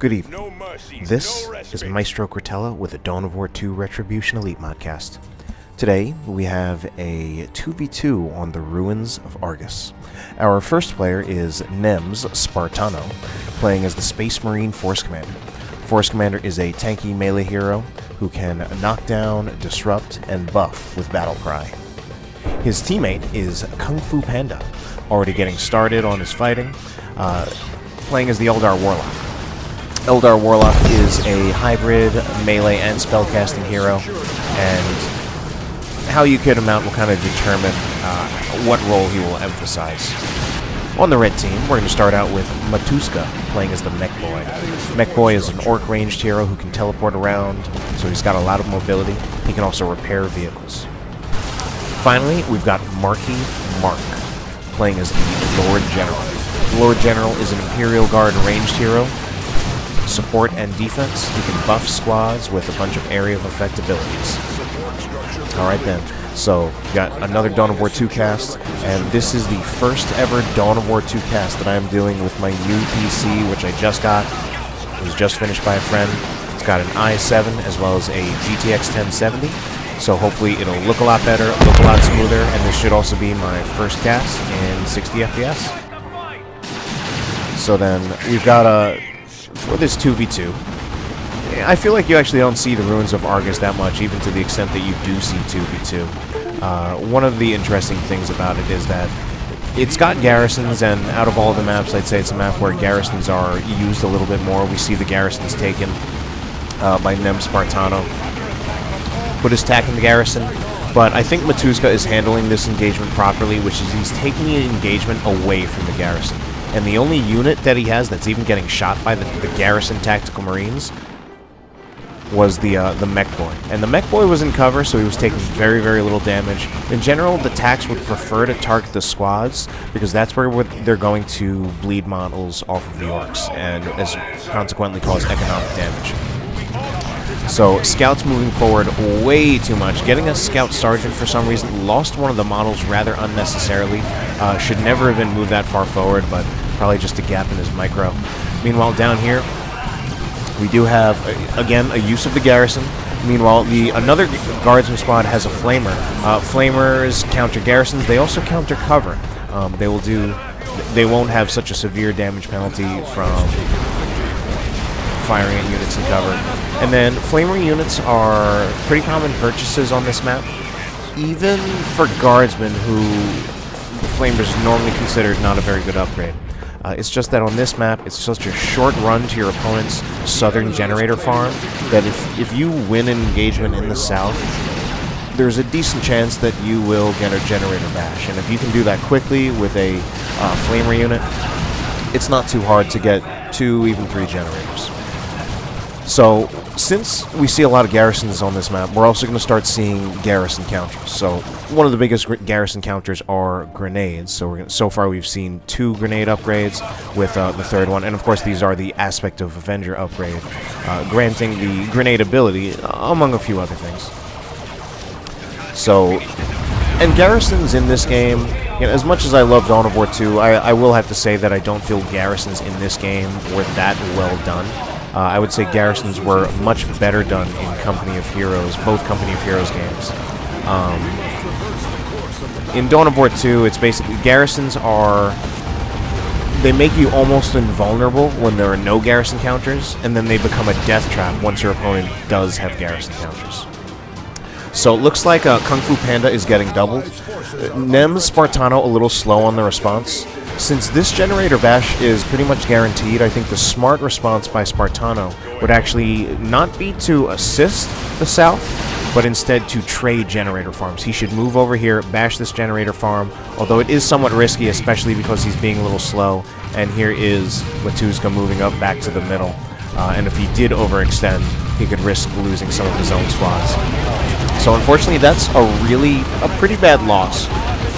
Good evening. This is Maestro Cortella with a Dawn of War 2 Retribution Elite modcast. Today, we have a 2v2 on the ruins of Argus. Our first player is NeMs-Spartano, playing as the Space Marine Force Commander. Force Commander is a tanky melee hero who can knock down, disrupt, and buff with Battle Cry. His teammate is Kung Fu Panda, already getting started on his fighting, playing as the Eldar Warlock. Eldar Warlock is a hybrid melee and spellcasting hero, and how you kit him out will kind of determine what role he will emphasize. On the red team, we're going to start out with Matouzka, playing as the Mekboy. Mekboy is an orc ranged hero who can teleport around, so he's got a lot of mobility. He can also repair vehicles. Finally, we've got Marky, playing as the Lord General. The Lord General is an Imperial Guard ranged hero. Support and defense, he can buff squads with a bunch of area of effect abilities. Alright then, so we got another Dawn of War 2 cast, and this is the first ever Dawn of War 2 cast that I am doing with my new PC, which I just got. It was just finished by a friend. It's got an i7 as well as a GTX 1070, so hopefully it'll look a lot better, look a lot smoother, and this should also be my first cast in 60 FPS. So then, we've got for this 2v2, I feel like you actually don't see the ruins of Argus that much, even to the extent that you do see 2v2. One of the interesting things about it is that it's got garrisons, and out of all the maps, I'd say it's a map where garrisons are used a little bit more. We see the garrisons taken by NeMs-Spartano. Put his tack in the garrison, but I think Matouzka is handling this engagement properly, which is he's taking the engagement away from the garrison. And the only unit that he has that's even getting shot by the Garrison Tactical Marines was the Mekboy. And the Mekboy was in cover, so he was taking very, very little damage. In general, the Tacs would prefer to target the squads, because that's where they're going to bleed models off of the orcs, and as consequently cause economic damage. So, scouts moving forward way too much. Getting a scout sergeant for some reason, lost one of the models rather unnecessarily. Should never have been moved that far forward, but probably just a gap in his micro. Meanwhile, down here, we do have, again, a use of the garrison. Meanwhile, another guardsman squad has a flamer. Flamers counter garrisons. They also counter cover. They won't have such a severe damage penalty from firing at units in cover. And then flamer units are pretty common purchases on this map, even for guardsmen who the flamer is normally considered not a very good upgrade. It's just that on this map, it's such a short run to your opponent's southern generator farm that if you win an engagement in the south, there's a decent chance that you will get a generator bash. And if you can do that quickly with a flamer unit, it's not too hard to get 2, even 3 generators. So, since we see a lot of garrisons on this map, we're also going to start seeing garrison counters. So, one of the biggest garrison counters are grenades. So far we've seen 2 grenade upgrades with the third one. And of course these are the Aspect of Avenger upgrade, granting the grenade ability, among a few other things. So, and garrisons in this game, you know, as much as I love Dawn of War 2, I will have to say that I don't feel garrisons in this game were that well done. I would say garrisons were much better done in Company of Heroes, both Company of Heroes games. In Dawn of War 2, it's basically, garrisons they make you almost invulnerable when there are no garrison counters, and then they become a death trap once your opponent does have garrison counters. So it looks like Kung Fu Panda is getting doubled. NeMs-Spartano a little slow on the response. Since this generator bash is pretty much guaranteed, I think the smart response by Spartano would actually not be to assist the south, but instead to trade generator farms. He should move over here, bash this generator farm, although it is somewhat risky, especially because he's being a little slow. And here is Matouzka moving up back to the middle. And if he did overextend, he could risk losing some of his own squads. So unfortunately, that's a pretty bad loss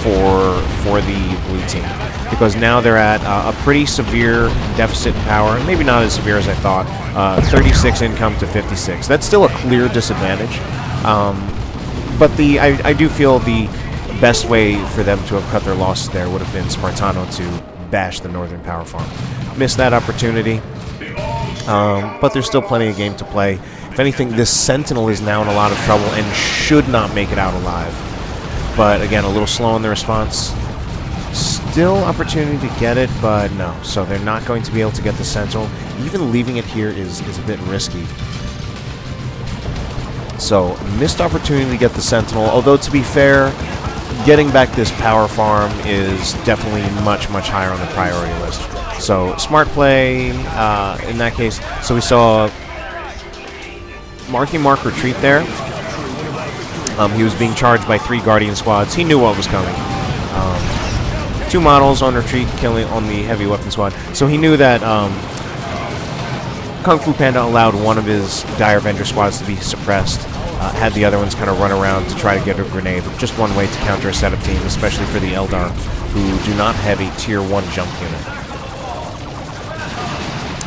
for the blue team, because now they're at a pretty severe deficit in power, and maybe not as severe as I thought. 36 income to 56. That's still a clear disadvantage, but I do feel the best way for them to have cut their losses there would have been Spartano to bash the northern power farm. Missed that opportunity. But there's still plenty of game to play. If anything, this Sentinel is now in a lot of trouble and should not make it out alive. But again, a little slow in the response. Still opportunity to get it, but no. So they're not going to be able to get the Sentinel. Even leaving it here is a bit risky. So, missed opportunity to get the Sentinel. Although, to be fair, getting back this power farm is definitely much, much higher on the priority list. So, smart play in that case. So we saw Marky Mark retreat there. He was being charged by 3 Guardian squads. He knew what was coming. 2 models on retreat, killing on the heavy weapon squad. So he knew that Kung Fu Panda allowed one of his Dire Avenger squads to be suppressed. Had the other ones kind of run around to try to get a grenade. Just one way to counter a setup team, especially for the Eldar, who do not have a Tier 1 jump unit.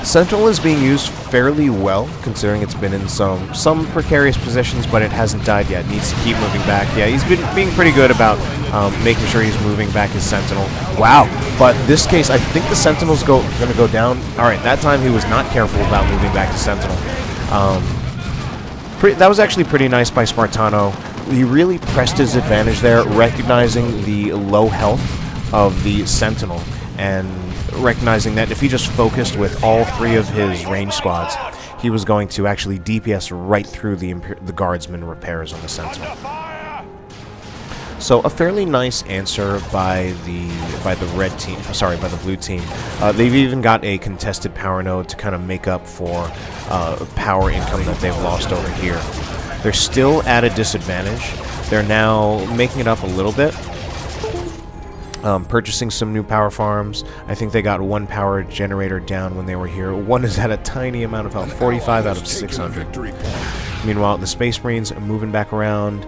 Sentinel is being used fairly well, considering it's been in some precarious positions, but it hasn't died yet. Needs to keep moving back. Yeah, he's been being pretty good about making sure he's moving back his Sentinel. Wow, but this case, I think the Sentinel's going to go down. All right, that time he was not careful about moving back his Sentinel. That was actually pretty nice by Spartano. He really pressed his advantage there, recognizing the low health of the Sentinel, and recognizing that if he just focused with all 3 of his range squads, he was going to actually DPS right through the Guardsman repairs on the Sentinel. So a fairly nice answer by the red team. Sorry, by the blue team. They've even got a contested power node to kind of make up for power income that they've lost over here. They're still at a disadvantage. They're now making it up a little bit. Purchasing some new power farms. I think they got 1 power generator down when they were here. 1 is at a tiny amount of health, 45 out of 600. Meanwhile, the Space Marines are moving back around,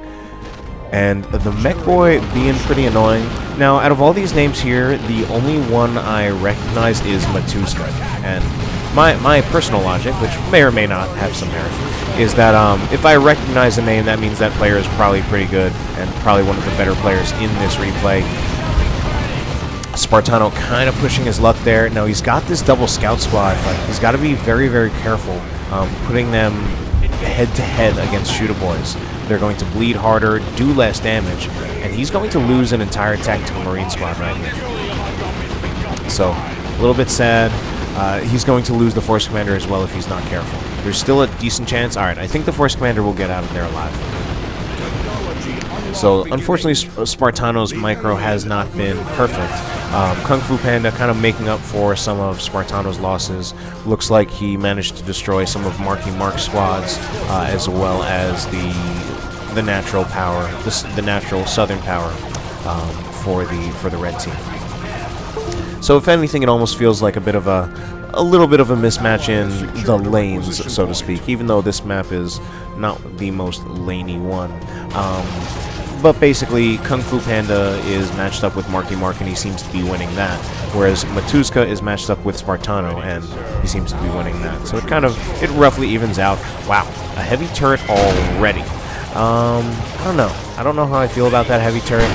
and the Mekboy being pretty annoying. Now, out of all these names here, the only one I recognize is Matouzka. And my personal logic, which may or may not have some merit, is that if I recognize a name, that means that player is probably pretty good and probably one of the better players in this replay. Spartano kind of pushing his luck there. Now, he's got this double scout squad, but he's got to be very, very careful putting them head-to-head against Shooter Boys. They're going to bleed harder, do less damage, and he's going to lose an entire tactical Marine squad right here. So, a little bit sad. He's going to lose the Force Commander as well if he's not careful. There's still a decent chance. Alright, I think the Force Commander will get out of there alive. So, unfortunately, Spartano's micro has not been perfect. Kung Fu Panda kind of making up for some of Spartano's losses. Looks like he managed to destroy some of Marky Mark's squads, as well as the natural power, the natural southern power for the red team. So, if anything, it almost feels like a little bit of a mismatch in the lanes, so to speak. Even though this map is not the most laney one. But basically, Kung Fu Panda is matched up with Marky Mark, and he seems to be winning that. Whereas Matouzka is matched up with Spartano, and he seems to be winning that. So it roughly evens out. Wow, a heavy turret already. I don't know. I don't know how I feel about that heavy turret.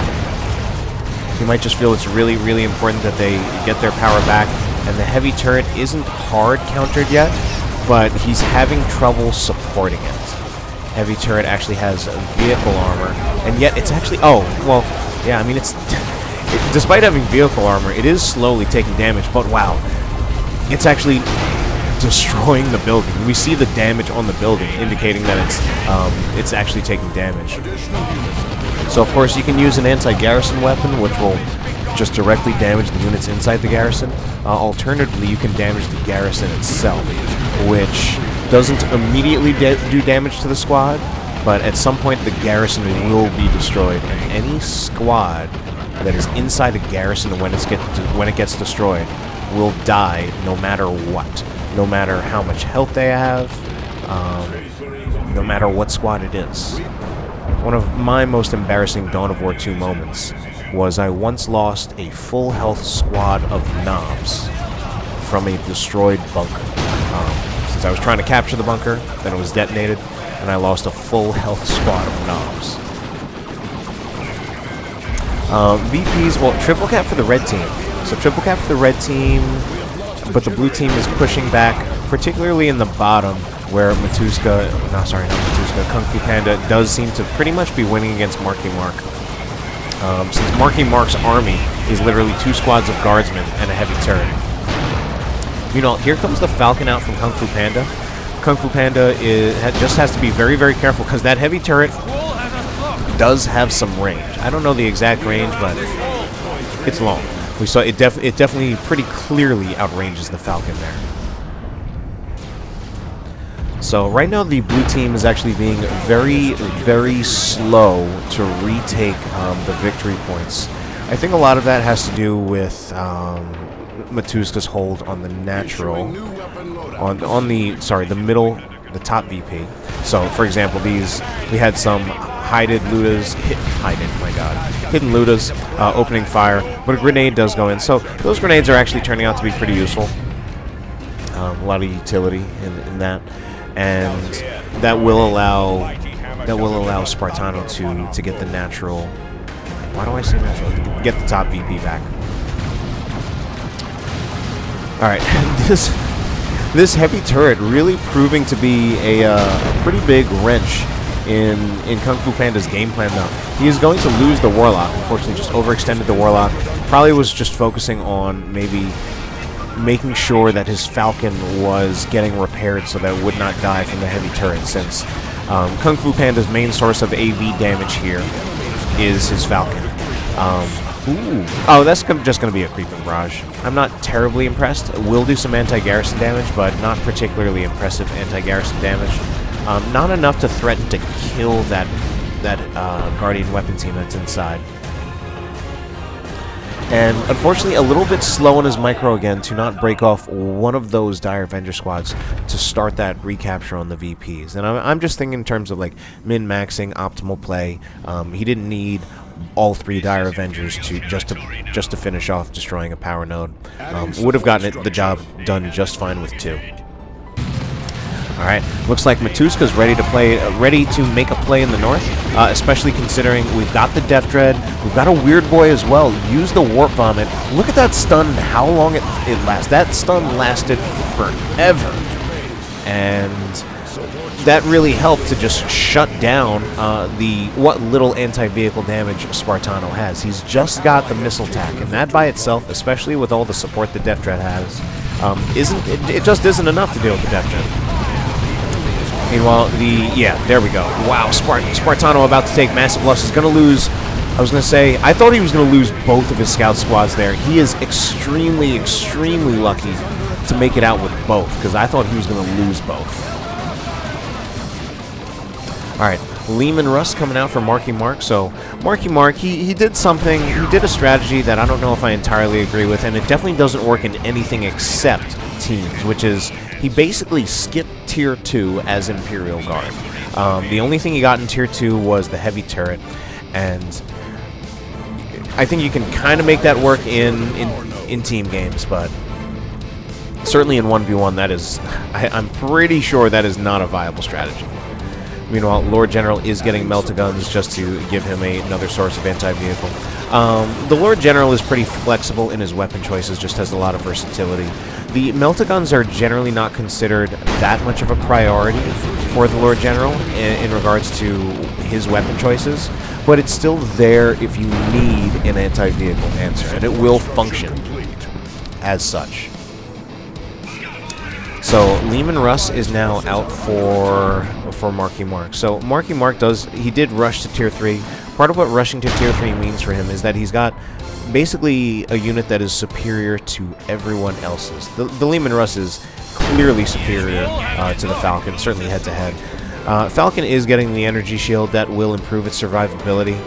You might just feel it's really, really important that they get their power back. And the heavy turret isn't hard countered yet, but he's having trouble supporting it. Heavy turret actually has vehicle armor, and yet it's actually... Oh, well, yeah, I mean, despite having vehicle armor, it is slowly taking damage, but wow. It's actually destroying the building. We see the damage on the building, indicating that it's actually taking damage. So, of course, you can use an anti-garrison weapon, which will just directly damage the units inside the garrison. Alternatively, you can damage the garrison itself, which doesn't immediately do damage to the squad, but at some point the garrison will be destroyed, and any squad that is inside a garrison when it gets destroyed will die no matter what. No matter how much health they have, no matter what squad it is. One of my most embarrassing Dawn of War 2 moments was I once lost a full health squad of knobs from a destroyed bunker. Since I was trying to capture the bunker, then it was detonated, and I lost a full health squad of knobs. VPs, well, triple cap for the red team. So triple cap for the red team, but the blue team is pushing back particularly in the bottom, where Matouzka, no, sorry, not Matouzka, Kung Fu Panda does seem to pretty much be winning against Marky Mark. Since Marky Mark's army is literally 2 squads of guardsmen and a heavy turret. You know, here comes the Falcon out from Kung Fu Panda. Kung Fu Panda just has to be very, very careful, because that heavy turret does have some range. I don't know the exact range, but it's long. We saw it definitely pretty clearly outranges the Falcon there. So right now the blue team is actually being very, very slow to retake the victory points. I think a lot of that has to do with Matouzka's hold on the natural, on the middle, the top VP. So for example, we had some hidden Ludas, hidden Ludas opening fire, but a grenade does go in. So those grenades are actually turning out to be pretty useful. A lot of utility in that. And that will allow Spartano to get the natural. Why do I say natural? Get the top VP back. All right, this heavy turret really proving to be a pretty big wrench in Kung Fu Panda's game plan now. He is going to lose the Warlock. Unfortunately, just overextended the Warlock. Probably was just focusing on maybe making sure that his Falcon was getting repaired so that it would not die from the heavy turret, since Kung Fu Panda's main source of AV damage here is his Falcon. Oh, that's just going to be a creeping barrage. I'm not terribly impressed. It will do some anti-garrison damage, but not particularly impressive anti-garrison damage. Not enough to threaten to kill that Guardian weapon team that's inside. And unfortunately, a little bit slow on his micro again to not break off one of those Dire Avenger squads to start that recapture on the VPs. And I'm just thinking in terms of like min-maxing, optimal play. He didn't need all 3 Dire Avengers just to finish off destroying a power node. Would have gotten the job done just fine with 2. All right, looks like Matouzka's ready to make a play in the north, especially considering we've got the Death Dread, we've got a Weird Boy as well. Use the Warp Vomit. Look at that stun and how long it lasts. That stun lasted forever, and that really helped to just shut down what little anti-vehicle damage Spartano has. He's just got the missile attack, and that by itself, especially with all the support the Death Dread has, it just isn't enough to deal with the Death Dread. Meanwhile, there we go. Wow, Spartano about to take massive losses. Going to lose, I was going to say, I thought he was going to lose both of his scout squads there. He is extremely, extremely lucky to make it out with both, because I thought he was going to lose both. Alright, Lehman Russ coming out for Marky Mark. So, Marky Mark, he did something, he did a strategy that I don't know if I entirely agree with, and it definitely doesn't work in anything except teams, which is he basically skipped Tier 2 as Imperial Guard. The only thing he got in Tier 2 was the heavy turret, and I think you can kind of make that work in team games, but certainly in 1v1, that is, I'm pretty sure that is not a viable strategy. Meanwhile, Lord General is getting Melt-A-Guns just to give him another source of anti-vehicle. The Lord General is pretty flexible in his weapon choices, just has a lot of versatility. The Melt-A-Guns are generally not considered that much of a priority for the Lord General in regards to his weapon choices, but it's still there if you need an anti-vehicle answer, and it will function as such. So Lehman Russ is now out for Marky Mark. So Marky Mark did rush to Tier 3. Part of what rushing to Tier 3 means for him is that he's got basically a unit that is superior to everyone else's. The Lehman Russ is clearly superior to the Falcon, certainly head-to-head. Falcon is getting the energy shield that will improve its survivability.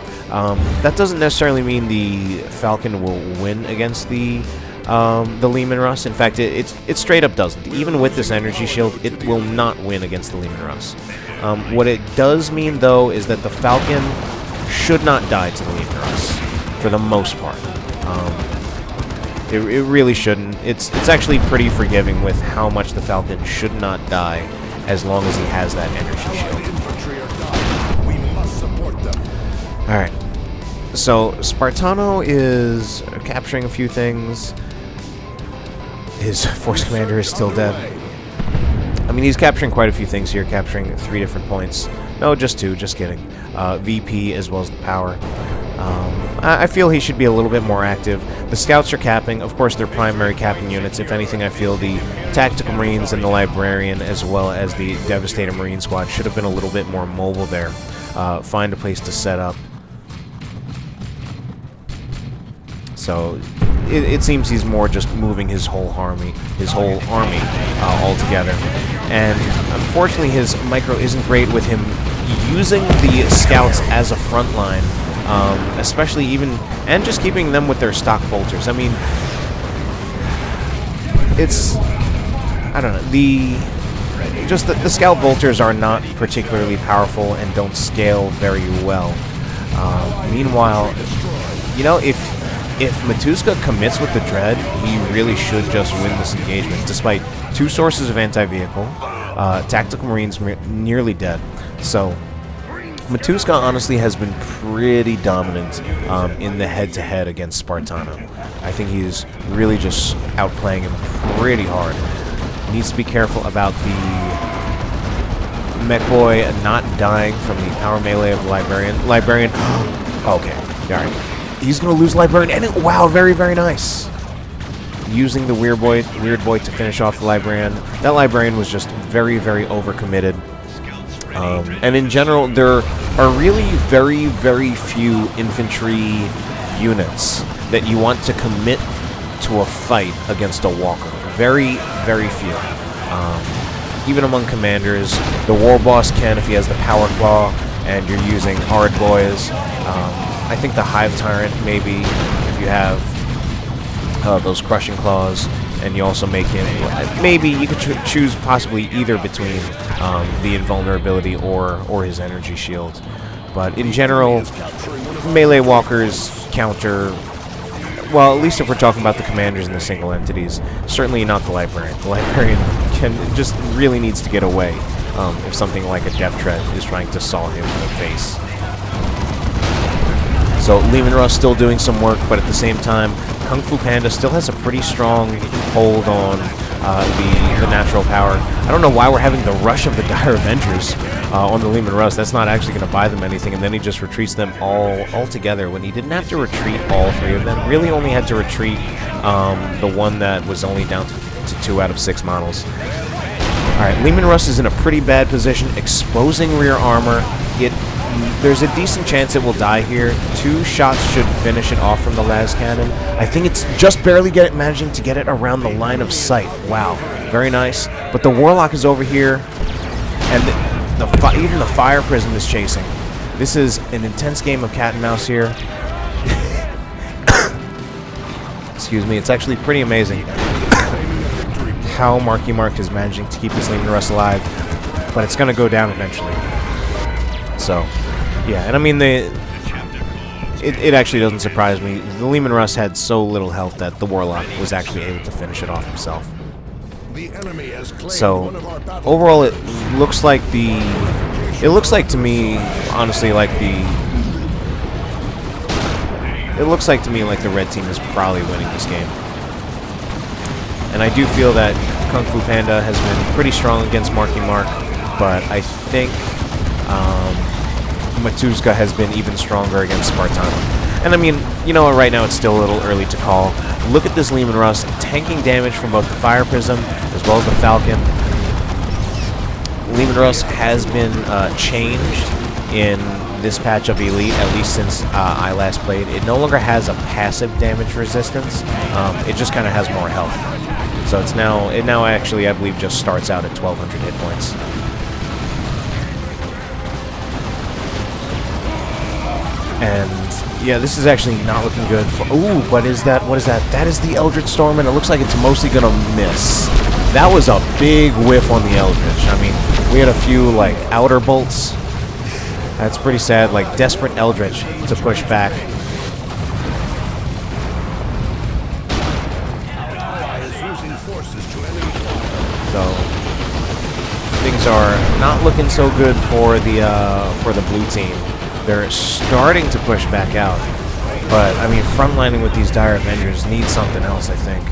That doesn't necessarily mean the Falcon will win against the Lehman Russ. In fact, it straight up doesn't. Even with this energy shield, it will not win against the Lehman Russ. What it does mean, though, is that the Falcon should not die to the Lehman Russ, for the most part. It really shouldn't. It's actually pretty forgiving with how much the Falcon should not die, as long as he has that energy shield. Alright. So, Spartano is capturing a few things. His force commander is still dead. I mean, he's capturing quite a few things here, capturing 3 different points. No, just 2, just kidding. VP as well as the power. I feel he should be a little bit more active. The scouts are capping. Of course, they're primary capping units. If anything, I feel the tactical marines and the librarian, as well as the devastator marine squad, should have been a little bit more mobile there. Find a place to set up. So it seems he's more just moving his whole army all together. And unfortunately, his micro isn't great with him using the scouts as a front line. Especially and just keeping them with their stock bolters. I mean, I don't know, the scout bolters are not particularly powerful and don't scale very well. Meanwhile, you know, if Matouzka commits with the Dread, he really should just win this engagement, despite 2 sources of anti-vehicle, tactical marines nearly dead. So Matouzka honestly has been pretty dominant in the head-to-head against Spartano. I think he's really just outplaying him pretty hard. Needs to be careful about the Mekboy not dying from the power melee of the Librarian. Okay, alright. He's going to lose Librarian, and wow, very, very nice. Using the Weird Boy to finish off the Librarian. That Librarian was just very, very overcommitted. And in general, there are really very, very few infantry units that you want to commit to a fight against a walker. Very, very few. Even among commanders, the war boss can if he has the power claw and you're using hard boys. I think the hive tyrant, maybe, if you have those crushing claws, and you also make him, maybe you could choose possibly either between the invulnerability or his energy shield. But in general, melee walkers counter, well, at least if we're talking about the commanders and the single entities, certainly not the Librarian. The Librarian just really needs to get away if something like a Death Tread is trying to saw him in the face. So Lehman Russ still doing some work, but at the same time, Kung Fu Panda still has a pretty strong hold on the natural power. I don't know why we're having the rush of the Dire Avengers on the Lehman Russ. That's not actually going to buy them anything, and then he just retreats them all together when he didn't have to retreat all 3 of them. Really only had to retreat the one that was only down to 2 out of 6 models. Alright, Lehman Russ is in a pretty bad position, exposing rear armor. There's a decent chance it will die here. 2 shots should finish it off from the las cannon. I think it's just barely managing to get it around the line of sight. Wow, very nice. But the Warlock is over here, and even the Fire Prism is chasing. This is an intense game of cat and mouse here. Excuse me, it's actually pretty amazing how Marky Mark is managing to keep his Lehman Russ alive, but it's going to go down eventually. So, yeah, and I mean, it actually doesn't surprise me. The Lehman Russ had so little health that the Warlock was actually able to finish it off himself. So, overall, it looks like to me, honestly, it looks like to me like the red team is probably winning this game. And I do feel that Kung Fu Panda has been pretty strong against Marky Mark, but I think Matouzka has been even stronger against Spartano. And I mean, you know what, right now it's still a little early to call. Look at this Lehman Russ, tanking damage from both the Fire Prism as well as the Falcon. Lehman Russ has been changed in this patch of Elite, at least since I last played. It no longer has a passive damage resistance, it just kind of has more health. So it now actually, I believe, just starts out at 1,200 hit points. And yeah, this is actually not looking good for. Ooh, what is that? What is that? That is the Eldritch Storm, and it looks like it's mostly gonna miss. That was a big whiff on the Eldritch. I mean, we had a few like outer bolts. That's pretty sad. Like desperate Eldritch to push back. So things are not looking so good for the blue team. They're starting to push back out, but I mean, frontlining with these Dire Avengers needs something else, I think.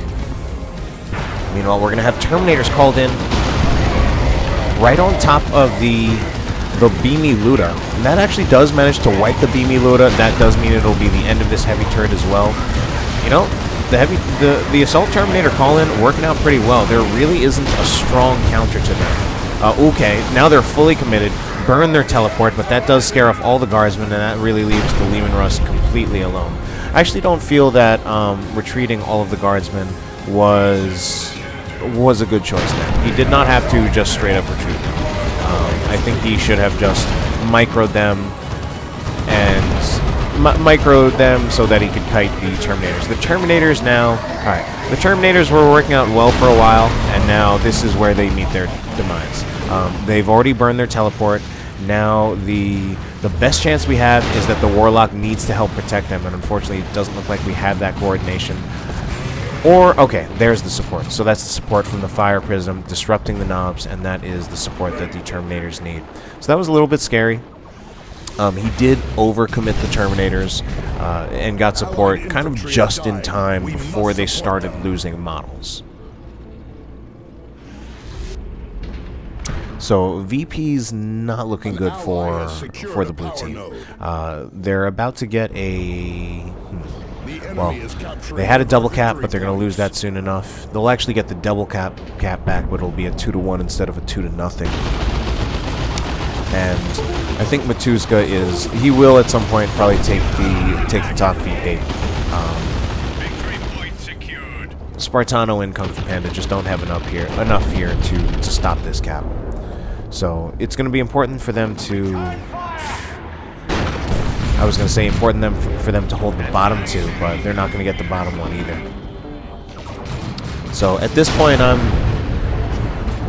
Meanwhile, we're gonna have Terminators called in. right on top of the beamy Luda. And that actually does manage to wipe the beamy Luda. That does mean it'll be the end of this heavy turret as well. You know, the Assault Terminator call-in working out pretty well. There really isn't a strong counter to them. Okay, now they're fully committed. Burn their teleport, but that does scare off all the guardsmen, and that really leaves the Leman Russ completely alone. I actually don't feel that retreating all of the guardsmen was a good choice there. He did not have to just straight up retreat. I think he should have just microed them and microed them so that he could kite the Terminators. The Terminators now, alright, the Terminators were working out well for a while, and now this is where they meet their demise. They've already burned their teleport. Now the best chance we have is that the Warlock needs to help protect them, and unfortunately it doesn't look like we have that coordination. Or, okay, there's the support. So that's the support from the Fire Prism, disrupting the knobs, and that is the support that the Terminators need. So that was a little bit scary. He did overcommit the Terminators and got support kind of just in time before they started losing models. So VP's not looking good for the blue team. They're about to get a... Well, they had a double cap, but they're going to lose that soon enough. They'll actually get the double cap back, but it'll be a 2-1 instead of a 2-0. And I think Matouzka he will at some point probably take the top VP. Spartano and Kung Fu Panda just don't have enough here to stop this cap. So it's going to be important for them to... I was going to say important for them to hold the bottom two, but they're not going to get the bottom one either. So at this point,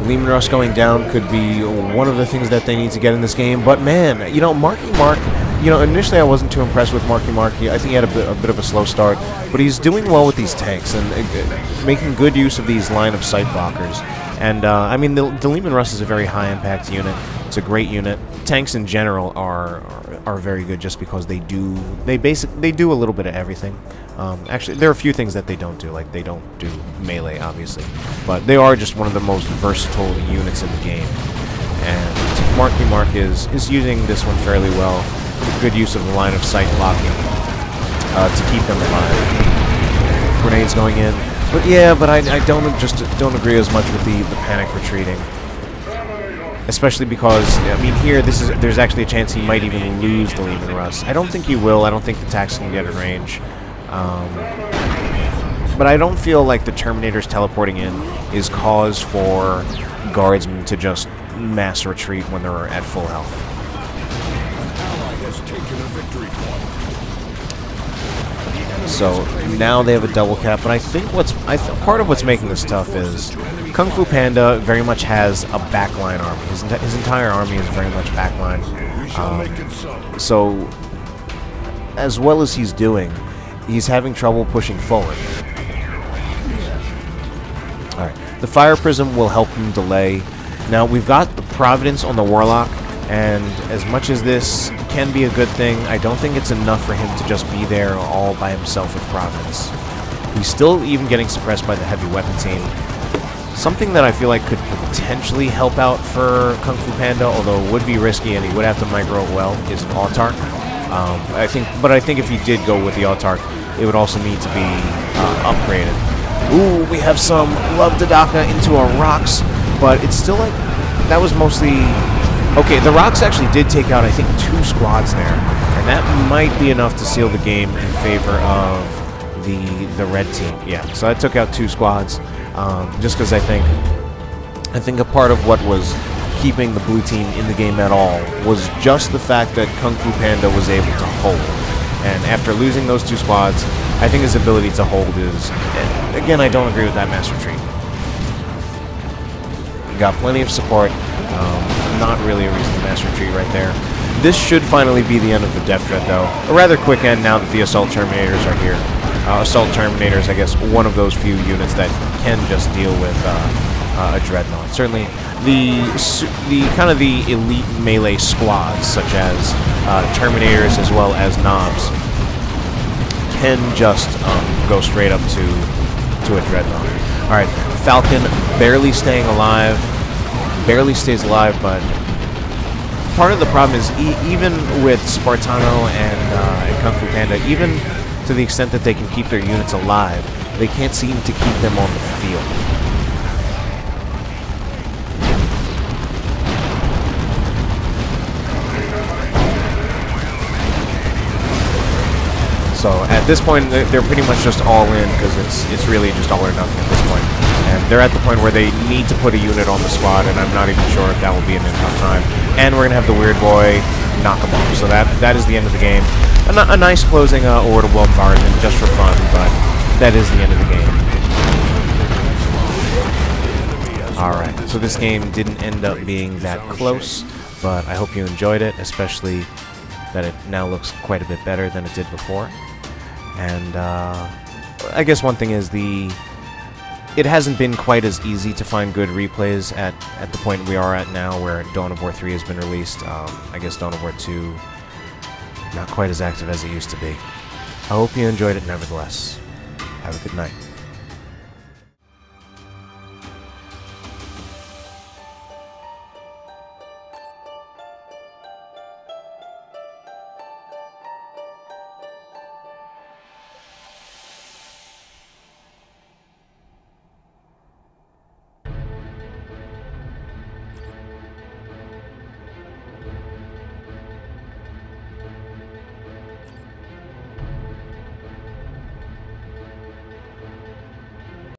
Leman Russ going down could be one of the things that they need to get in this game. But man, you know, Marky Mark, you know, initially I wasn't too impressed with Marky. I think he had a bit of a slow start, but he's doing well with these tanks and making good use of these line of sight blockers. And I mean, the Leman Russ is a very high impact unit. It's a great unit. Tanks in general are very good just because they do a little bit of everything. Actually, there are a few things that they don't do, like they don't do melee, obviously, but they are just one of the most versatile units in the game. And Mark is using this one fairly well. Good use of the line of sight blocking to keep them alive. Grenades going in, but yeah, but I don't agree as much with the panic retreating. Especially because, I mean, here, there's actually a chance he might even lose the Leman Russ. I don't think he will. I don't think the tanks can get in range. But I don't feel like the Terminators teleporting in is cause for Guardsmen to just mass retreat when they're at full health. So now they have a double cap, but I think part of what's making this tough is Kung Fu Panda very much has a backline army. His entire army is very much backline. So as well as he's doing, he's having trouble pushing forward. Alright, the Fire Prism will help him delay. Now we've got the Providence on the Warlock, and as much as this can be a good thing, I don't think it's enough for him to just be there all by himself with Providence. He's still even getting suppressed by the heavy weapon team. Something that I feel like could potentially help out for Kung Fu Panda, although it would be risky and he would have to micro it well, is an Autark. I think if he did go with the Autark, it would also need to be upgraded. Ooh, we have some Love Dadaka into our rocks, but it's still like, that was mostly... Okay, the rocks actually did take out, I think, 2 squads there, and that might be enough to seal the game in favor of the red team. Yeah, so that took out 2 squads, just because I think a part of what was keeping the blue team in the game at all was just the fact that Kung Fu Panda was able to hold. And after losing those 2 squads, I think his ability to hold is... Again, I don't agree with that mass retreat. Got plenty of support. Not really a reason to mass retreat right there. This should finally be the end of the Death Dread, though. A rather quick end now that the Assault Terminators are here. Assault Terminators, I guess, one of those few units that can just deal with a Dreadnought. Certainly, the kind of the elite melee squads, such as Terminators as well as Knobs, can just go straight up to a Dreadnought. All right, Falcon barely staying alive. barely stays alive, but part of the problem is even with Spartano and Kung Fu Panda, even to the extent that they can keep their units alive, they can't seem to keep them on the field. So at this point, they're pretty much just all in, because it's really just all or nothing at this point. And they're at the point where they need to put a unit on the squad, and I'm not even sure if that will be in enough time. And we're going to have the Weird Boy knock him off. So that is the end of the game. A nice closing order bombardment just for fun, but that is the end of the game. Alright, so this game didn't end up being that close, but I hope you enjoyed it, especially that it now looks quite a bit better than it did before. And I guess one thing is it hasn't been quite as easy to find good replays at the point we are at now, where Dawn of War 3 has been released. I guess Dawn of War 2 not quite as active as it used to be. I hope you enjoyed it nevertheless. Have a good night.